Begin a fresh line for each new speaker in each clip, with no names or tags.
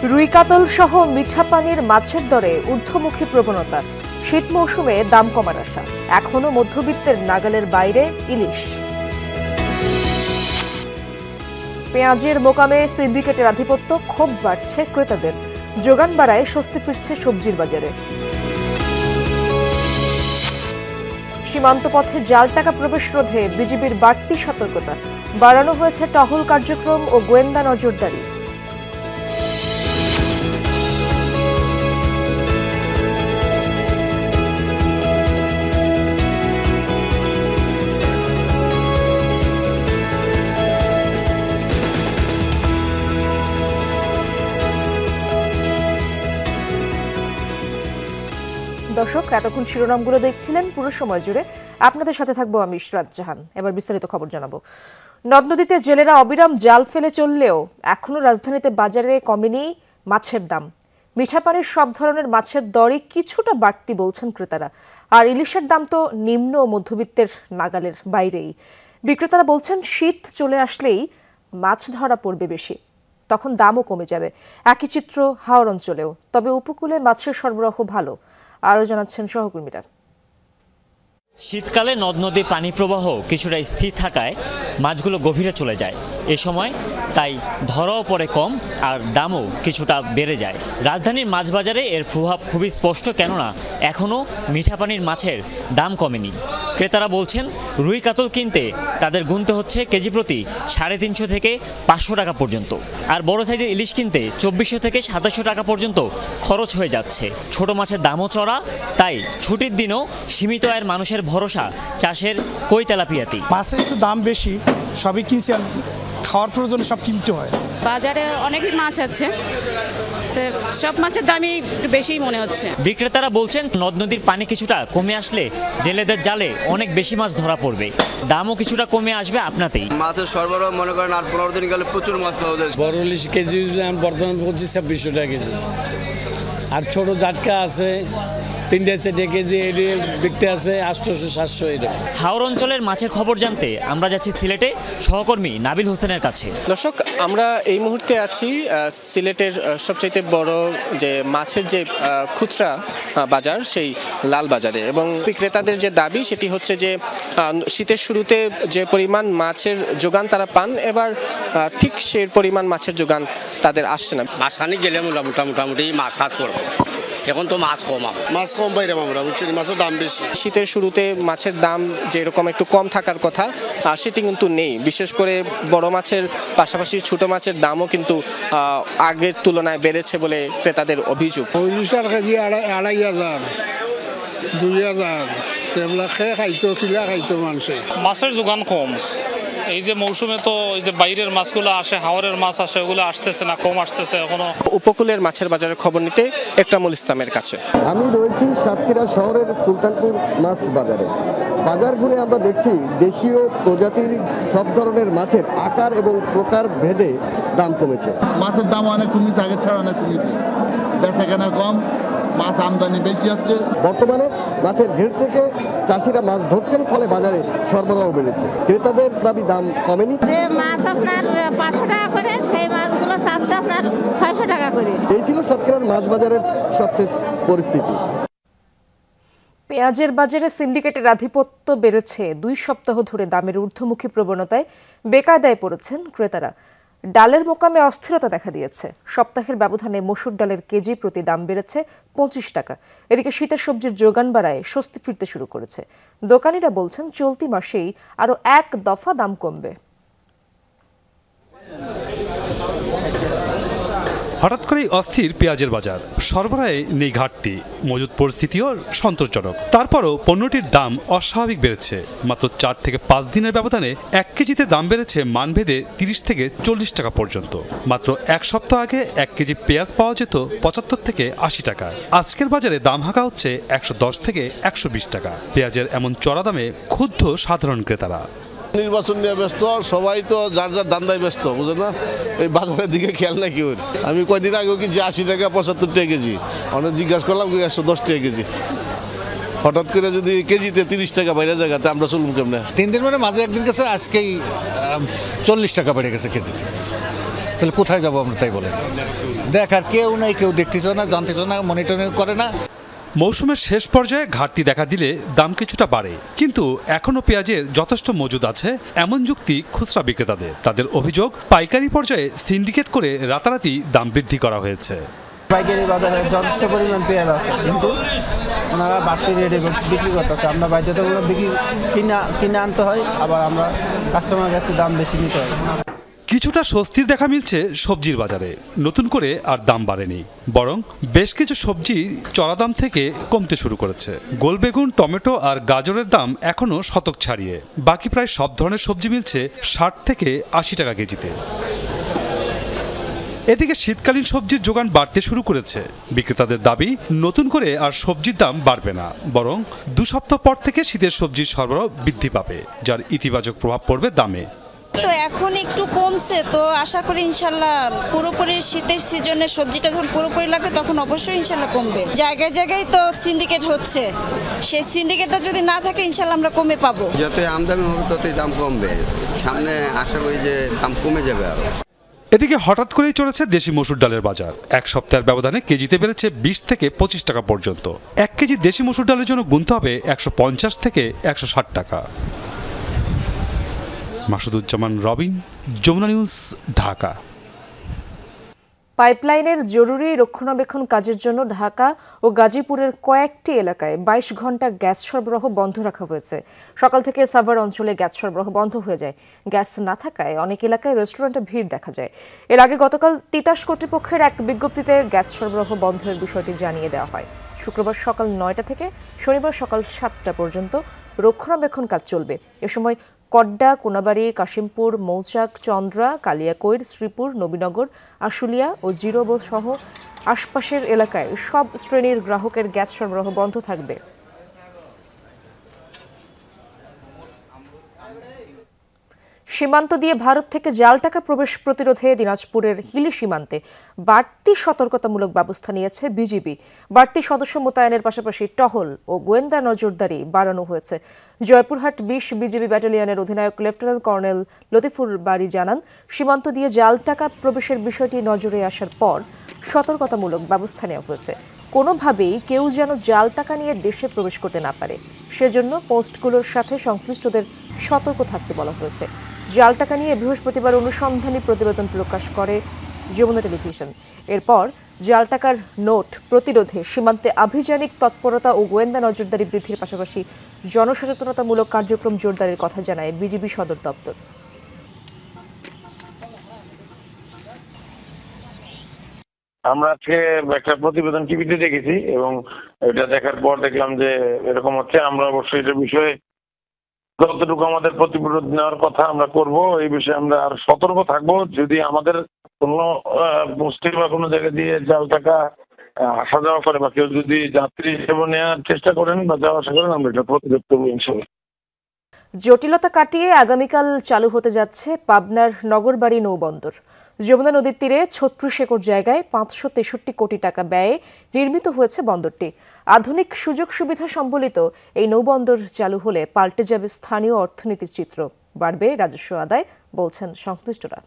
রুই কাতল সহ মিঠা পানির মাছের দরে ঊর্ধ্বমুখী প্রবণতা। শীত মৌসুমে দাম কমার আশা। এখনো মধ্যবিত্তের নাগালের বাইরে ইলিশ। পেঁয়াজের মোকামে সিন্ডিকেটের আধিপত্য, ক্ষোভ বাড়ছে ক্রেতাদের। যোগান বাড়ায় স্বস্তি ফিরছে সবজির বাজারে। সীমান্ত পথে জাল টাকা প্রবেশ রোধে বিজিবির বাড়তি সতর্কতা। বাড়ানো হয়েছে টহল কার্যক্রম ও গোয়েন্দা নজরদারি। দর্শক, এতক্ষণ শিরোনামগুলো দেখছিলেন। পুরো সময় জুড়ে আপনাদের সাথে থাকবো আমি ইশরাত জাহান। এবার বিস্তারিত খবর জানাবো। নদ নদীতে জেলেরা অবিরাম জাল ফেলে চললেও এখনো রাজধানীতে বাজারে কমেনি মাছের দাম। মিঠা পানির সব ধরনের মাছের দরই কিছুটা বাড়তি বলছেন ক্রেতারা। আর ইলিশের দাম তো নিম্ন মধ্যবিত্তের নাগালের বাইরেই। বিক্রেতারা বলছেন শীত চলে আসলেই মাছ ধরা পড়বে বেশি, তখন দামও কমে যাবে। একই চিত্র হাওর অঞ্চলেও। তবে উপকূলে মাছের সরবরাহ ভালো। আরও জানাচ্ছেন সহকর্মীরা।
শীতকালে নদ নদীর পানি প্রবাহ কিছুটা স্থির থাকায় মাছগুলো গভীরে চলে যায়। এ সময় তাই ধরাও পড়ে কম আর দামও কিছুটা বেড়ে যায়। রাজধানীর মাছ বাজারে এর প্রভাব খুবই স্পষ্ট, কেননা এখনও মিঠা পানির মাছের দাম কমেনি। ক্রেতারা বলছেন রুই কাতল কিনতে তাদের গুনতে হচ্ছে কেজি প্রতি 350 থেকে 500 টাকা পর্যন্ত। আর বড় সাইজের ইলিশ কিনতে 2400 থেকে 2700 টাকা পর্যন্ত খরচ হয়ে যাচ্ছে। ছোট মাছের দামও চড়া, তাই ছুটির দিনও সীমিত আয়ের মানুষের ভরসা চাষের কই তেলাপিয়াতেই।
মাছের একটু দাম বেশি, সবই কিনছি, খাওয়ার প্রয়োজনে সব কিনতে হয়।
বাজারে অনেকই মাছ আছে, সব মাছের দামই একটু বেশিই মনে হচ্ছে।
বিক্রেতারা বলছেন নদ নদীর পানি কিছুটা কমে আসলে জেলেদের জালে অনেক বেশি মাছ ধরা পড়বে, দামও কিছুটা কমে আসবে আপনাতেই।
মাছের সরবরাহ মনে করেন আর 15 দিন গেলে প্রচুর মাছ পাওয়া যায়।
বড় ইলিশ কেজি বর্তমান 2500-2600 টাকা কেজি, আর ছোট জাটকা আছে 3-4 কেজি, এটি বিকতে আছে 800-700 এটা।
হাওর অঞ্চলের মাছের খবর জানতে আমরা যাচ্ছি সিলেটে সহকর্মী নাবিল হোসেনের কাছে।
দর্শক, আমরা এই মুহূর্তে আছি সিলেটের সবচাইতে বড় যে মাছের যে খুচরা বাজার, সেই লাল বাজারে। এবং বিক্রেতাদের যে দাবি সেটি হচ্ছে যে শীতের শুরুতে যে পরিমাণ মাছের যোগান তারা পান, এবার ঠিক সেই পরিমাণ মাছের যোগান তাদের আসছে না।
মাছ খানি গেলে মোটামুটি মাছ কাজ করবো, এখন তো মাছ কম পাইলাম আমরা, বুঝছেন, মাছের দাম বেশি।
শীতের শুরুতে মাছের দাম যেরকম একটু কম থাকার কথা সেটি কিন্তু নেই। বিশেষ করে বড় মাছের পাশাপাশি ছোট মাছের দামও কিন্তু আগের তুলনায় বেড়েছে বলে ক্রেতাদের অভিযোগ।
ইলিশের কেজি 2500, 2000, তেমলা খেয়ে খাইতো, কিলা খাইতো মানুষে।
মাছের যোগান কম। এই যে মৌসুমে তো এই যে বাইরের মাছগুলো আসে, হাওরের মাছ আসে, ওগুলো আসতেছে না, কম আসতেছে এখনো।
উপকূলের মাছের বাজারের খবর নিতে একরামুল ইসলামের কাছে।
আমি রয়েছি সাতক্ষীরা শহরের সুলতানপুর মাছ বাজারে। বাজার ঘুরে আমরা দেখছি দেশীয় প্রজাতির সব ধরনের মাছের আকার এবং প্রকার ভেদে দাম কমেছে।
মাছের দাম অনেক কমেছে, আগের ছাড়া অনেক কমেছে, বেচাকেনা কম, মাছ আমদানি বেশি হচ্ছে।
বর্তমানে মাছের ঘের থেকে চাষিরা মাছ ধরছেন, ফলে বাজারে সরবরাহ বেড়েছে। ক্রেতাদের দাবি দাম কমেনি।
যে মাছ আপনার 500 টাকা করে, সেই মাছগুলো চাচ্ছে আপনার 600 টাকা করে।
এই ছিল সাতক্ষীরার মাছ বাজারের সবশেষ পরিস্থিতি।
পেঁয়াজের বাজারে সিন্ডিকেটের আধিপত্য বেড়েছে। 2 সপ্তাহ ধরে দামের ঊর্ধ্বমুখী প্রবণতায় বেকায়দায় পড়েছেন ক্রেতারা। ডালের মোকামে অস্থিরতা দেখা দিয়েছে। সপ্তাহের ব্যবধানে মসুর ডালের কেজি প্রতি দাম বেড়েছে 25 টাকা। এদিকে শীতের সবজির যোগান বাড়ায় স্বস্তি ফিরতে শুরু করেছে। দোকানিরা বলছেন চলতি মাসেই আরও 1 দফা দাম কমবে।
হঠাৎ করেই অস্থির পেঁয়াজের বাজার, সরবরাহে নেই ঘাটতি, মজুদ পরিস্থিতিও সন্তোষজনক। তারপরও পণ্যটির দাম অস্বাভাবিক বেড়েছে। মাত্র 4 থেকে 5 দিনের ব্যবধানে 1 কেজিতে দাম বেড়েছে মানভেদে 30 থেকে 40 টাকা পর্যন্ত। মাত্র 1 সপ্তাহ আগে 1 কেজি পেঁয়াজ পাওয়া যেত 75 থেকে 80 টাকা। আজকের বাজারে দাম হাঁকা হচ্ছে 110 থেকে 120 টাকা। পেঁয়াজের এমন চড়া দামে ক্ষুব্ধ সাধারণ ক্রেতারা।
নির্বাচন নিয়ে ব্যস্ত, সবাই তো যার যার দান্দায় ব্যস্ত, বুঝলেন না? এই বাজারের দিকে খেয়াল নাই কেউ। আমি কয়দিন আগেও কিনছি 80 টাকা 75 টাকা কেজি, অনেক জিজ্ঞাসা করলাম 110 টাকা কেজি। হঠাৎ করে যদি কেজিতে 30 টাকা বাইরে জায়গাতে আমরা চলুন কেমনে?
3 দিন মানে মাঝে একদিন গেছে, আজকেই 40 টাকা বেড়ে গেছে কেজিতে।
তাহলে কোথায় যাবো আমরা, তাই বলেন? দেখার কেউ নাই, কেউ দেখতেছ না, জানতেছ না, মনিটরিং করে না।
মৌসুমের শেষ পর্যায়ে ঘাটতি দেখা দিলে দাম কিছুটা বাড়ে, কিন্তু এখনও পেঁয়াজের যথেষ্ট মজুদ আছে এমন যুক্তি খুচরা বিক্রেতাদের। তাদের অভিযোগ, পাইকারি পর্যায়ে সিন্ডিকেট করে রাতারাতি দাম বৃদ্ধি করা হয়েছে।
পাইকারি বাজারে যথেষ্ট পরিমাণ পেঁয়াজ আছে, কিন্তু ওনারা বাড়তি রেটে বিক্রি করতেছে। আমরা বাধ্যতামূলক কিনে আনতে হয়, আবার আমরা কাস্টমারের কাছ থেকে দাম বেশি নিতে হয়।
কিছুটা স্বস্তির দেখা মিলছে সবজির বাজারে। নতুন করে আর দাম বাড়েনি, বরং বেশ কিছু সবজি চড়া দাম থেকে কমতে শুরু করেছে। গোলবেগুন, টমেটো আর গাজরের দাম এখনও শতক ছাড়িয়ে। বাকি প্রায় সব ধরনের সবজি মিলছে 60 থেকে 80 টাকা কেজিতে। এদিকে শীতকালীন সবজির যোগান বাড়তে শুরু করেছে। বিক্রেতাদের দাবি, নতুন করে আর সবজির দাম বাড়বে না, বরং 2 সপ্তাহ পর থেকে শীতের সবজির সরবরাহ বৃদ্ধি পাবে, যার ইতিবাচক প্রভাব পড়বে দামে।
তো এখন একটু কমছে, তো আশা করি ইনশাল্লাহ পুরোপুরি শীতের সিজনে সবজিটা যখন পুরোপুরি লাগবে তখন অবশ্যই ইনশাল্লাহ কমবে। জায়গায় জায়গায় তো সিন্ডিকেট হচ্ছে, সেই সিন্ডিকেটটা যদি না থাকে ইনশাল্লাহ আমরা কমে পাবো।
যতই আমদানি হবে ততই দাম কমবে, সামনে আশা করি যে দাম কমে যাবে আরো।
এদিকে হঠাৎ করেই চলেছে দেশি মসুর ডালের বাজার। এক সপ্তাহের ব্যবধানে কেজিতে বেড়েছে 20 থেকে 25 টাকা পর্যন্ত। 1 কেজি দেশি মসুর ডালের জন্য গুনতে হবে 150 থেকে 160 টাকা। মাসুদুজ্জামান রবিন, যমুনা নিউজ, ঢাকা।
পাইপলাইনের জরুরি রক্ষণাবেক্ষণ কাজের জন্য ঢাকা ও গাজীপুরের কয়েকটি এলাকায় 22 ঘন্টা গ্যাস সরবরাহ বন্ধ রাখা হয়েছে। সকাল থেকে সাভার অঞ্চলে গ্যাস সরবরাহ বন্ধ হয়ে যায়। গ্যাস না থাকায় অনেক এলাকায় রেস্টুরেন্টে ভিড় দেখা যায়। এর আগে গতকাল তিতাস কর্তৃপক্ষের এক বিজ্ঞপ্তিতে গ্যাস সরবরাহ বন্ধের বিষয়টি জানিয়ে দেওয়া হয়। শুক্রবার সকাল 9টা থেকে শনিবার সকাল 7টা পর্যন্ত রক্ষণাবেক্ষণ কাজ চলবে। এ সময় কড্ডা, কোনাবাড়ি, কাশিমপুর, মৌচাক, চন্দ্রা, কালিয়াকৈর, শ্রীপুর, নবীনগর, আশুলিয়া ও জিরোবো সহ আশপাশের এলাকায় সব শ্রেণীর গ্রাহকের গ্যাস সরবরাহ বন্ধ থাকবে। সীমান্ত দিয়ে ভারত থেকে জাল টাকা প্রবেশ প্রতিরোধে দিনাজপুরের হিলি সীমান্তে বাড়তি সতর্কতামূলক ব্যবস্থা নিয়েছে বিজিবি। বাড়তি সদস্য মোতায়েনের পাশাপাশি টহল ও গোয়েন্দা নজরদারি বাড়ানো হয়েছে। জয়পুরহাট 20 বিজিবি ব্যাটালিয়নের অধিনায়ক লেফটেন্যান্ট কর্নেল লতিফুর বারী জানান, সীমান্ত দিয়ে জাল টাকা প্রবেশের বিষয়টি নজরে আসার পর সতর্কতামূলক ব্যবস্থা নেওয়া হয়েছে। কোনোভাবেই কেউ যেন জাল টাকা নিয়ে দেশে প্রবেশ করতে না পারে, সেজন্য পোস্টগুলোর সাথে সংশ্লিষ্টদের সতর্ক থাকতে বলা হয়েছে। জাল টাকা নিয়ে বৃহস্পতিবার অনুসন্ধানী প্রতিবেদন প্রকাশ করে যমুনা টেলিভিশন। এরপর জাল টাকার নোট প্রতিরোধে সীমান্তে আভিযানিক তৎপরতা ও গোয়েন্দা নজরদারি বৃদ্ধির পাশাপাশি জনসচেতনতামূলক কার্যক্রম জোরদারের কথা জানায় বিজিবি সদর দপ্তর।
আমরা আজকে একটা প্রতিবেদন টিভিতে দেখেছি এবং এটা দেখার পর দেখলাম যে এরকম হচ্ছে। আমরা অবশ্যই এটা বিষয়ে যতটুকু আমাদের প্রতিবেদন নেওয়ার কথা আমরা করব, এই বিষয়ে আমরা আর সতর্ক থাকবো। যদি আমাদের কোনো পোস্টে বা কোনো জায়গা দিয়ে জাল টাকা আসা যাওয়া করে বা কেউ যদি যাত্রী হিসেবে নেওয়ার চেষ্টা করেন বা যাওয়া আসা করেন, আমরা এটা প্রতিরোধ করবো ইনশাল্লাহ।
জটিলতা কাটিয়ে আগামীকাল চালু হতে যাচ্ছে পাবনার নগরবাড়ি নৌবন্দর। যমুনা নদীর তীরে 36 একর জায়গায় 563 কোটি টাকা ব্যয়ে নির্মিত হয়েছে বন্দরটি। আধুনিক সুযোগ সুবিধা সম্বলিত এই নৌবন্দর চালু হলে পাল্টে যাবে স্থানীয় অর্থনীতির চিত্র, বাড়বে রাজস্ব আদায়, বলছেন সংশ্লিষ্টরা।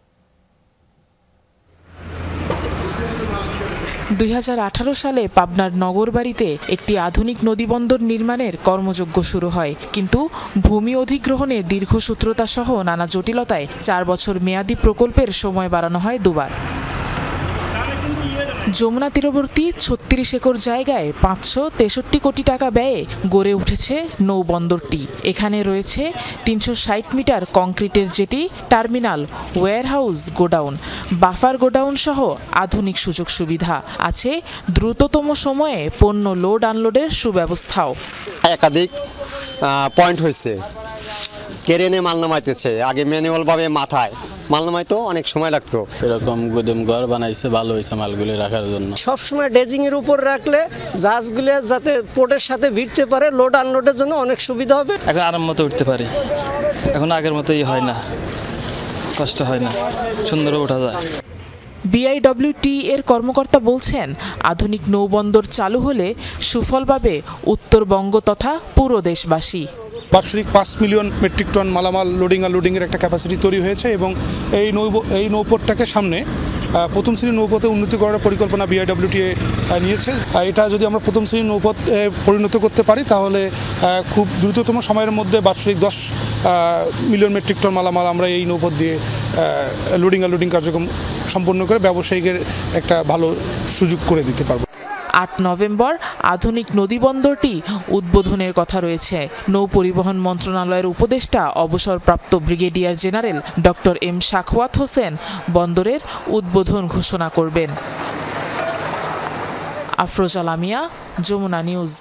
2018 সালে পাবনার নগরবাড়িতে একটি আধুনিক নদীবন্দর নির্মাণের কর্মযজ্ঞ শুরু হয়, কিন্তু ভূমি অধিগ্রহণে দীর্ঘসূত্রতা সহ নানা জটিলতায় 4 বছর মেয়াদী প্রকল্পের সময় বাড়ানো হয় দুবার। যমুনা তীরবর্তী 36 একর জায়গায় 563 কোটি টাকা ব্যয়ে গড়ে উঠেছে নৌবন্দরটি। এখানে রয়েছে 360 মিটার কংক্রিটের jetty, terminal, warehouse, godown, buffer godown সহ আধুনিক সুযোগ সুবিধা আছে। দ্রুততম সময়ে পণ্য লোড আনলোডের সুব্যবস্থাও।
একাধিক পয়েন্ট হয়েছে, কেরেনে মাল নামাইতেছে, আগে ম্যানুয়াল ভাবে মাথায় মাল নামাইতো, অনেক সময় লাগতো।
এরকম গুদাম ঘর বানাইছে, ভালো হয়েছে মালগুলি রাখার জন্য।
সবসময় ডেজিং এর উপর রাখলে জাহাজগুলো যাতে পোর্টের সাথে ভিড়তে পারে, লোড আনলোডের জন্য অনেক সুবিধা হবে।
এখন আরাম মতো উঠতে পারি, এখন আগের মতোই হয় না, কষ্ট হয় না, সুন্দর ওঠা যায়।
বিআইডব্লিউটি এর কর্মকর্তা বলছেন, আধুনিক নৌবন্দর চালু হলে সুফল পাবে উত্তরবঙ্গ তথা পুরো দেশবাসী।
বাৎসরিক 5 মিলিয়ন মেট্রিক টন মালামাল লোডিং আনলোডিংয়ের একটা ক্যাপাসিটি তৈরি হয়েছে এবং এই নৌপথটাকে সামনে প্রথম শ্রেণীর নৌপথে উন্নতি করার পরিকল্পনা বিআইডব্লিউটিএ নিয়েছে। এটা যদি আমরা প্রথম শ্রেণীর নৌপথ পরিণত করতে পারি তাহলে খুব দ্রুততম সময়ের মধ্যে বাৎসরিক 10 মিলিয়ন মেট্রিক টন মালামাল আমরা এই নৌপথ দিয়ে লোডিং আনলোডিং কার্যক্রম সম্পন্ন করে ব্যবসায়ীদের একটা ভালো সুযোগ করে দিতে পারবো।
8 নভেম্বর আধুনিক নদীবন্দরটি উদ্বোধনের কথা রয়েছে। নৌ পরিবহন মন্ত্রণালয়ের উপদেষ্টা অবসরপ্রাপ্ত brigadier general doctor M Sakhawat Hossain বন্দরের উদ্বোধন ঘোষণা করবেন। আফরোজা লামিয়া, যমুনা নিউজ।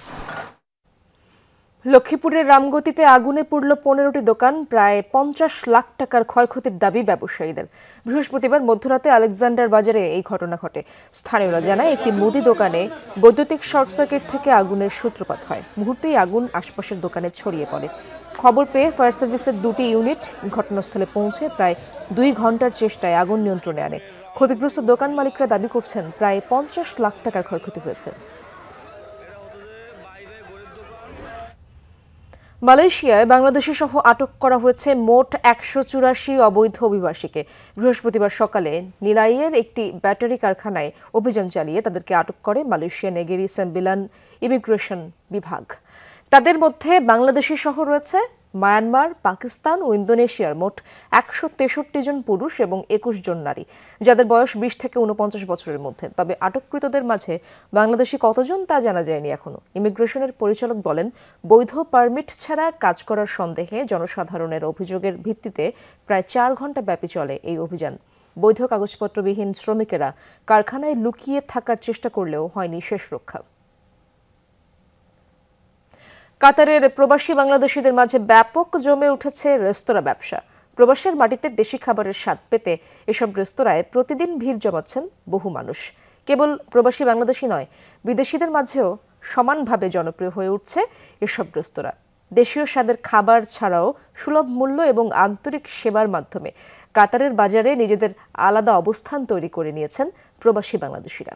লক্ষ্মীপুরের রামগতিতে আগুনে পুড়ল 15টি দোকান, প্রায় 50 লাখ টাকার ক্ষয়ক্ষতির দাবি ব্যবসায়ীদের। বৃহস্পতিবার মধ্যরাতে আলেকজান্ডার বাজারে এই ঘটনা ঘটে। স্থানীয়রা জানায় একটি মুদি দোকানে বৈদ্যুতিক শর্ট সার্কিট থেকে আগুনের সূত্রপাত হয়। মুহূর্তেই আগুন আশপাশের দোকানে ছড়িয়ে পড়ে। খবর পেয়ে ফায়ার সার্ভিসের 2টি ইউনিট ঘটনাস্থলে পৌঁছে প্রায় 2 ঘন্টার চেষ্টায় আগুন নিয়ন্ত্রণে আনে। ক্ষতিগ্রস্ত দোকান মালিকরা দাবি করছেন প্রায় 50 লাখ টাকার ক্ষয়ক্ষতি হয়েছে। মালয়েশিয়ায় বাংলাদেশি সহ আটক করা হয়েছে মোট 184 অবৈধ অভিবাসীকে। বৃহস্পতিবার সকালে নিলাইয়ের একটি ব্যাটারি কারখানায় অভিযান চালিয়ে তাদেরকে আটক করে মালয়েশিয়া নেগেরি সেম্বিলান ইমিগ্রেশন বিভাগ। তাদের মধ্যে বাংলাদেশি সহ রয়েছে মায়ানমার, পাকিস্তান ও ইন্দোনেশিয়ার মোট 163 জন পুরুষ এবং 21 জন নারী, যাদের বয়স 20 থেকে 49 বছরের মধ্যে। তবে আটককৃতদের মাঝে বাংলাদেশি কতজন তা জানা যায়নি এখনো। ইমিগ্রেশনের পরিচালক বলেন, বৈধ পারমিট ছাড়া কাজ করার সন্দেহে জনসাধারণের অভিযোগের ভিত্তিতে প্রায় 4 ঘন্টা ব্যাপী চলে এই অভিযান। বৈধ কাগজপত্রবিহীন শ্রমিকেরা কারখানায় লুকিয়ে থাকার চেষ্টা করলেও হয়নি শেষ রক্ষা। কাতারের প্রবাসী বাংলাদেশিদের মাঝে ব্যাপক জমে উঠেছে রেস্তোরাঁ ব্যবসা। প্রবাসের মাটিতে দেশি খাবারের স্বাদ পেতে এসব রেস্তোরাঁয় প্রতিদিন ভিড় জমাচ্ছেন বহু মানুষ। কেবল প্রবাসী বাংলাদেশি নয়, বিদেশিদের মাঝেও সমানভাবে জনপ্রিয় হয়ে উঠছে এসব রেস্তোরাঁ। দেশীয় স্বাদের খাবার ছাড়াও সুলভ মূল্য এবং আন্তরিক সেবার মাধ্যমে কাতারের বাজারে নিজেদের আলাদা অবস্থান তৈরি করে নিয়েছেন প্রবাসী বাংলাদেশিরা।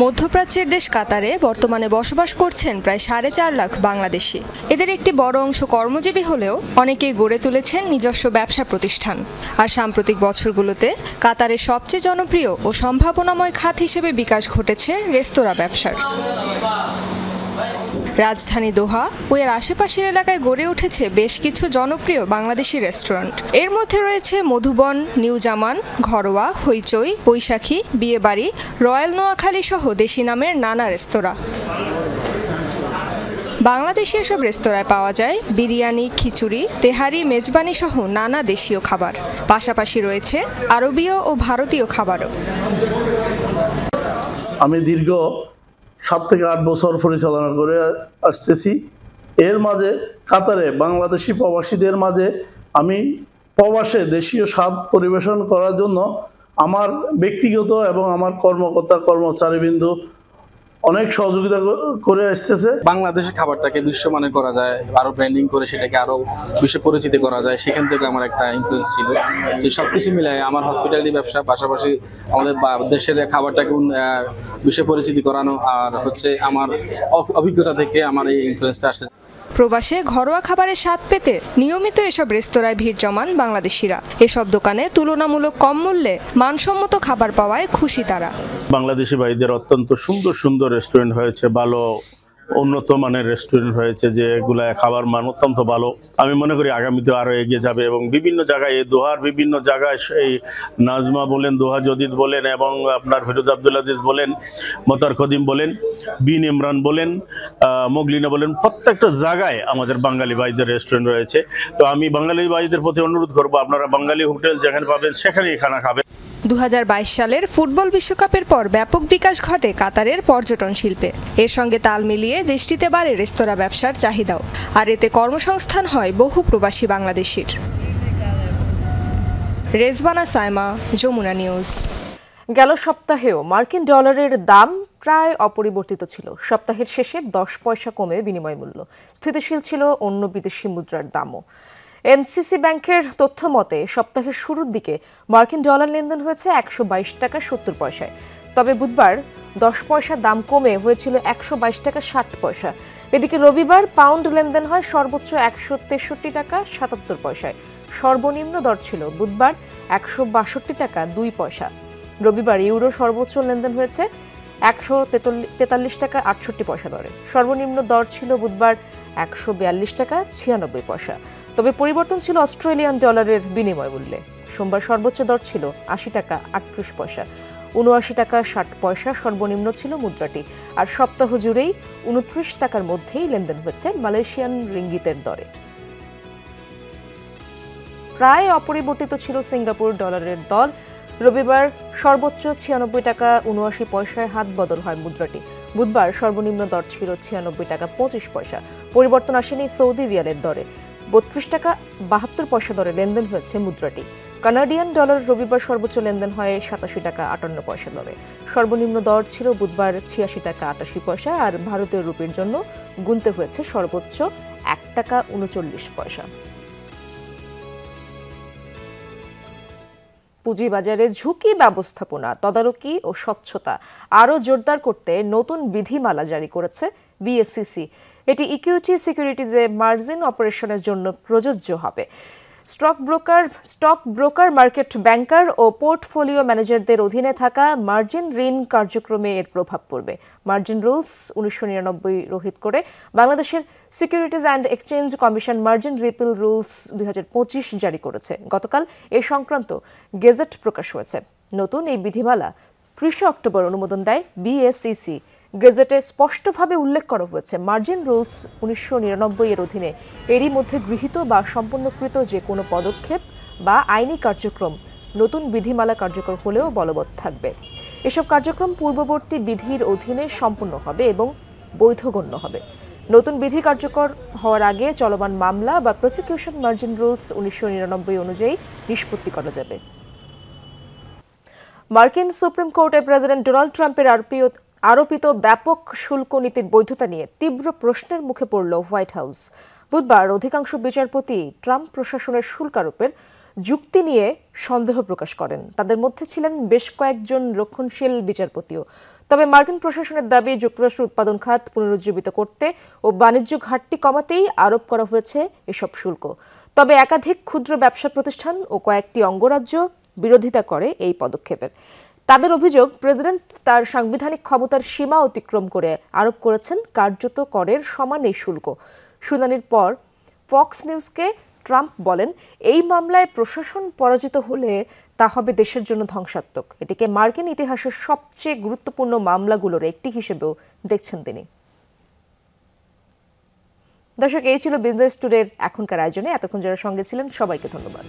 মধ্যপ্রাচ্যের দেশ কাতারে বর্তমানে বসবাস করছেন প্রায় 4.5 লাখ বাংলাদেশি। এদের একটি বড় অংশ কর্মজীবী হলেও অনেকেই গড়ে তুলেছেন নিজস্ব ব্যবসা প্রতিষ্ঠান। আর সাম্প্রতিক বছরগুলোতে কাতারের সবচেয়ে জনপ্রিয় ও সম্ভাবনাময় খাত হিসেবে বিকাশ ঘটেছে রেস্তোরাঁ ব্যবসার। রাজধানী দোহা ও এর আশেপাশের এলাকায় গড়ে উঠেছে বেশ কিছু জনপ্রিয় বাংলাদেশি রেস্টুরেন্ট। এর মধ্যে রয়েছে মধুবন, নিউ জামান, ঘরোয়া, হইচই, বৈশাখী, বিয়েবাড়ি, রয়্যাল নোয়াখালী সহ দেশি নামের নানা রেস্তোরাঁ। বাংলাদেশি এসব রেস্তোরাঁয় পাওয়া যায় বিরিয়ানি, খিচুড়ি, তেহারি, মেজবানি সহ নানা দেশীয় খাবার। পাশাপাশি রয়েছে আরবীয় ও ভারতীয় খাবারও।
আমি দীর্ঘ 7 থেকে 8 বছর পরিচালনা করে আসতেছি। এর মাঝে কাতারে বাংলাদেশি প্রবাসীদের মাঝে আমি প্রবাসে দেশীয় স্বাদ পরিবেশন করার জন্য আমার ব্যক্তিগত এবং আমার কর্মকর্তা কর্মচারীবৃন্দ অনেক সহযোগিতা করে আসতেছে।
বাংলাদেশি খাবারটাকে বিশ্বমানের করা যায়, আরো ব্র্যান্ডিং করে সেটাকে আরো বিশ্ব পরিচিতি করা যায়, সেখান থেকে আমার একটা ইনফ্লুয়েন্স ছিল। যে সবকিছু মিলায় আমার হসপিটালিটি ব্যবসা, পাশাপাশি আমাদের দেশের খাবারটাকে বিশ্ব পরিচিতি করানো, আর হচ্ছে আমার অভিজ্ঞতা থেকে আমার এই ইনফ্লুয়েন্সটা আসছে।
প্রবাসে ঘরোয়া খাবারের স্বাদ পেতে নিয়মিত এসব রেস্তোরাঁয় ভিড় জমান বাংলাদেশিরা। এসব দোকানে তুলনামূলক কম মূল্যে মানসম্মত খাবার পাওয়ায় খুশি তারা।
বাংলাদেশি ভাইদের অত্যন্ত সুন্দর সুন্দর রেস্টুরেন্ট হয়েছে, ভালো উন্নত মানের রেস্টুরেন্ট হয়েছে, যে এগুলা খাবার মান অত্যন্ত ভালো। আমি মনে করি আগামীতে আরো এগিয়ে যাবে এবং বিভিন্ন জায়গায় এই দোহার বিভিন্ন জায়গায় এই নাজমা বলেন, দোহা জদিদ বলেন এবং আপনার ফিরোজ আব্দুল আজিজ বলেন, মতার খদিম বলেন, বিন ইমরান বলেন, মগলিনা বলেন, প্রত্যেকটা জায়গায় আমাদের বাঙালি ভাইদের রেস্টুরেন্ট রয়েছে। তো আমি বাঙালি ভাইদের প্রতি অনুরোধ করবো, আপনারা বাঙালি হোটেল যেখানে পাবেন সেখানেই খানা খাবেন।
2022 সালের ফুটবল বিশ্বকাপের পর ব্যাপক বিকাশ ঘটে কাতারের পর্যটন শিল্পে। এর সঙ্গে তাল মিলিয়ে দেশটিতে বাড়ে রেস্তোরাঁ ব্যবসার চাহিদাও, আর এতে কর্মসংস্থান হয় বহু প্রবাসী বাংলাদেশির। রেজবানা সাইমা, যমুনা নিউজ।
গেল সপ্তাহেও মার্কিন ডলারের দাম প্রায় অপরিবর্তিত ছিল। সপ্তাহের শেষে 10 পয়সা কমে বিনিময় মূল্য। স্থিতিশীল ছিল অন্য বিদেশি মুদ্রার দামও। এনসিসি ব্যাংকের তথ্য মতে সপ্তাহের শুরুর দিকে মার্কিন ডলার লেনদেন হয়েছে 122 টাকা 70 পয়সায়। তবে বুধবার 10 পয়সা দাম কমে হয়েছিল 122 টাকা 60 পয়সা। এদিকে রবিবার পাউন্ড লেনদেন হয় সর্বোচ্চ 163 টাকা 77 পয়সায়। সর্বনিম্ন দর ছিল বুধবার 162 টাকা 2 পয়সা। রবিবার ইউরো সর্বোচ্চ লেনদেন হয়েছে 143 টাকা 68 পয়সা দরে। সর্বনিম্ন দর ছিল বুধবার 142 টাকা 96 পয়সা। তবে পরিবর্তন ছিল অস্ট্রেলিয়ান ডলারের বিনিময় মূল্যে। সোমবার সর্বোচ্চ দর ছিল 80 টাকা 38 পয়সা। 79 টাকা 60 পয়সা সর্বনিম্ন ছিল মুদ্রাটি। আর সপ্তাহ জুড়েই 29 টাকার মধ্যেই লেনদেন হয়েছে মালয়েশিয়ান রিঙ্গিতের দরে। প্রায় অপরিবর্তিত ছিল সিঙ্গাপুর ডলারের দর। রবিবার সর্বোচ্চ 96 টাকা 79 পয়সায় হাত বদল হয় মুদ্রাটি। বুধবার সর্বনিম্ন দর ছিল 96 টাকা 25 পয়সা। পরিবর্তন আসেনি সৌদি রিয়ালের দরে। 32 টাকা 72 পয়সা দরে লেনদেন হয়েছে মুদ্রাটি। কানাডিয়ান ডলার রবিবার সর্বোচ্চ লেনদেন হয় 87 টাকা 58 পয়সা দরে। সর্বনিম্ন দর ছিল বুধবার 86 টাকা 88 পয়সা। আর ভারতীয় রুপির জন্য গুনতে হয়েছে সর্বোচ্চ 1 টাকা 39 পয়সা। পুঁজিবাজারে ঝুঁকি ব্যবস্থাপনা, তদারকি ও স্বচ্ছতা আরও জোরদার করতে নতুন বিধিমালা জারি করেছে বিএসইসি। এটি ইকুইটি সিকিউরিটিজে মার্জিন অপারেশনের জন্য প্রযোজ্য হবে। স্টক ব্রোকার, মার্কেট ব্যাংকার ও পোর্টফোলিও ম্যানেজারদের অধীনে থাকা মার্জিন ঋণ কার্যক্রমে এর প্রভাব পড়বে। মার্জিন রুলস 1999 রহিত করে বাংলাদেশের securities and exchange commission margin repeal rules 2025 জারি করেছে। গতকাল এ সংক্রান্ত গেজেট প্রকাশ হয়েছে। নতুন এই বিধিমালা 30 অক্টোবর অনুমোদন দেয় বিএসইসি। গেজেটে স্পষ্টভাবে উল্লেখ করা হয়েছে মার্জিন রুলস 1999 এর অধীনে এরই মধ্যে গৃহীত বা সম্পন্নকৃত যে কোনো পদক্ষেপ বা আইনি কার্যক্রম নতুন বিধিমালা কার্যকর হলেও বলবৎ থাকবে। এসব কার্যক্রম পূর্ববর্তী বিধির অধীনে সম্পন্ন হবে এবং বৈধ গণ্য হবে। নতুন বিধি কার্যকর হওয়ার আগে চলমান মামলা বা প্রসিকিউশন মার্জিন রুলস 1999 অনুযায়ী নিষ্পত্তি করা যাবে। মার্কিন সুপ্রিম কোর্টে প্রেসিডেন্ট ডোনাল্ড ট্রাম্পের আরোপিত ব্যাপক শুল্ক নীতির বৈধতা নিয়ে তীব্র প্রশ্নের মুখে পড়ল হোয়াইট হাউস। বুধবার অধিকাংশ বিচারপতি ট্রাম্প প্রশাসনের শুল্ক আরোপের যুক্তি নিয়ে সন্দেহ প্রকাশ করেন। তাদের মধ্যে ছিলেন বেশ কয়েকজন রক্ষণশীল বিচারপতিও। তবে মার্কিন প্রশাসনের দাবি যুক্তরাষ্ট্র উৎপাদন খাত পুনরুজ্জীবিত করতে ও বাণিজ্য ঘাটতি কমাতেই আরোপ করা হয়েছে এসব শুল্ক। তবে একাধিক ক্ষুদ্র ব্যবসা প্রতিষ্ঠান ও কয়েকটি অঙ্গরাজ্য বিরোধিতা করে এই পদক্ষেপের। তাদের অভিযোগ, প্রেসিডেন্ট তার সাংবিধানিক ক্ষমতার সীমা অতিক্রম করে আরোপ করেছেন কার্যত করের সমান এই শুল্ক। শুনানির পর ফক্স নিউজকে ট্রাম্প বলেন, এই মামলায় প্রশাসন পরাজিত হলে তা হবে দেশের জন্য ধ্বংসাত্মক। এটিকে মার্কিন ইতিহাসের সবচেয়ে গুরুত্বপূর্ণ মামলাগুলোর একটি হিসেবেও দেখছেন তিনি। দর্শক, এই ছিল বিজনেস টুডের এখনকার আয়োজনে। এতক্ষণ যারা সঙ্গে ছিলেন সবাইকে ধন্যবাদ।